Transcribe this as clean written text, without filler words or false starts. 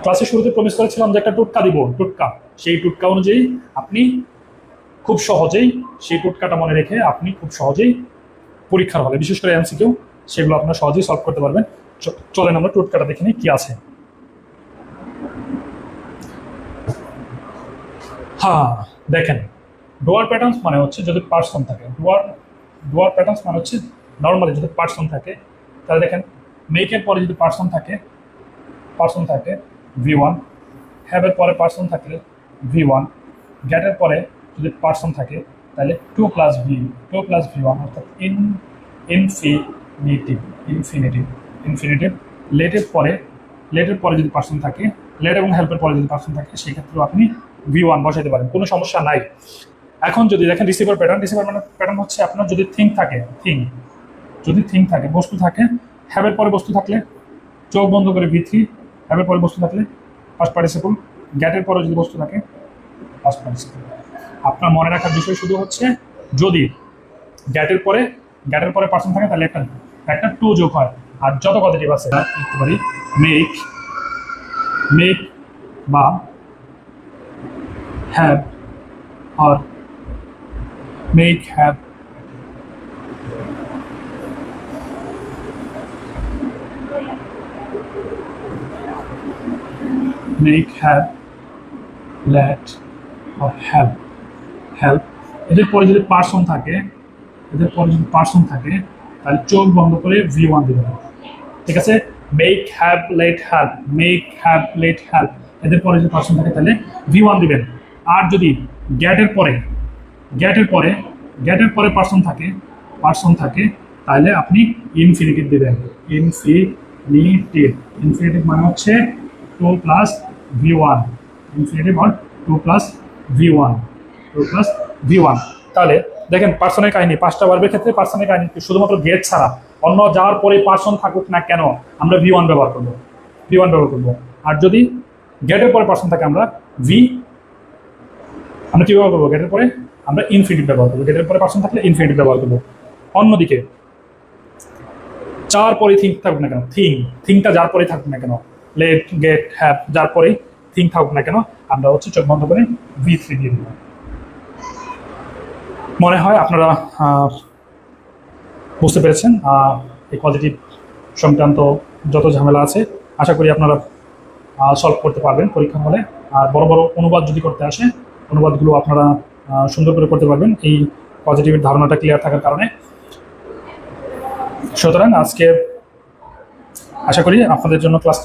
ক্লাসের শুরুতে প্রমিস করেছিলাম যে একটা টোটকা দিব, টোটকা। সেই টোটকা অনুযায়ী আপনি খুব সহজেই সেই টোটকাটা মনে রেখে আপনি খুব সহজেই পরীক্ষার হলে, বিশেষ করে এমসিকিউ, সেগুলো আপনারা সহজেই সলভ করতে পারবেন। চলেন আমরা টোটকাটা দেখে নিই কি আছে। হ্যাঁ, দেখেন, ডুয়াল প্যাটার্নস মানে হচ্ছে যদি পার্সন থাকে, ডুয়াল প্যাটার্নস মানে হচ্ছে নর্মালি যদি পার্সন থাকে, তাহলে দেখেন মেকের পরে যদি পার্সন থাকে V1, হ্যাভের পরে পার্সন থাকলে V1, গেটের পরে যদি পার্সন থাকে তাহলে 2+V1 অর্থাৎ ইনফিনিটিভ। লেটের পরে যদি পার্সন থাকে, লেট এবং হেল্পের পরে যদি পার্সন থাকে, সেক্ষেত্রেও আপনি V1 বসাইতে পারেন, কোনো সমস্যা নাই। এখন যদি দেখেন রিসিভার প্যাটার্ন হচ্ছে আপনার যদি থিং থাকে, বস্তু থাকে, হ্যাভের পরে বস্তু থাকলে চোখ বন্ধ করে V3, হ্যাভের পরে বস্তু থাকলে ফার্স্ট পার্টিসিপল, গেটের পরে যদি বস্তু থাকে ফার্স্ট পার্টিসিপল। আপনার মনে রাখার বিষয় শুধু হচ্ছে যদি গেটের পরে পার্সন থাকে তাহলে একটা টু যোগ হয়। আর যত পজিটিভ আছে লিখতে পারি মেক বা হ্যাভ আর make have, make have, let আর হেল্প। এদের পরে যদি পার্সন থাকে তাহলে চোখ বন্ধ করে V1 দিবেন, ঠিক আছে? মেক হ্যাভ লেট হেল্প, এদের পরে যদি পার্সন থাকে তাহলে V1 দিবেন। আর যদি গেটের পরে পার্সন থাকে তাহলে আপনি ইনফিনিটিভ দিবেন। ইনফিনিটিভ মানে হচ্ছে 2+V1, ইনফিনিটিভ আর 2+V1। তাহলে দেখেন পার্সনের কাহিনী, 5টা ভার্বের ক্ষেত্রে পার্সনের কাহিনী শুধুমাত্র গেট ছাড়া অন্য যাওয়ার পরে পার্সন থাকুক না কেন আমরা V1 ব্যবহার করবো। আর যদি গেটের পরে পার্সন থাকে আমরা কি ব্যবহার করবো? গেটের পরে আমরা ইনফিনিটিভ ব্যবহার করবো, গেটের পরে পার্সন থাকলে ইনফিনিটিভ ব্যবহার করবো। অন্যদিকে যার পরে থিং থাকুক না কেন, থিংটা যার পরে থাকুক না কেন, লেট গেট হ্যাভ যার পরে থিং থাকুক না কেন, আমরা হচ্ছে চোখ বন্ধ করে V3 দিয়ে দিব। মনে হয় আপনারা বুঝতে পেরেছেন এই পজিটিভ সংক্রান্ত যত ঝামেলা আছে, আশা করি আপনারা সলভ করতে পারবেন পরীক্ষা হলে। আর বড় বড় অনুবাদ যদি করতে আসে, অনুবাদগুলো আপনারা সুন্দর করে করতে পারবেন এই পজিটিভের ধারণাটা ক্লিয়ার থাকার কারণে। সুতরাং আজকে আশা করি আপনাদের জন্য ক্লাস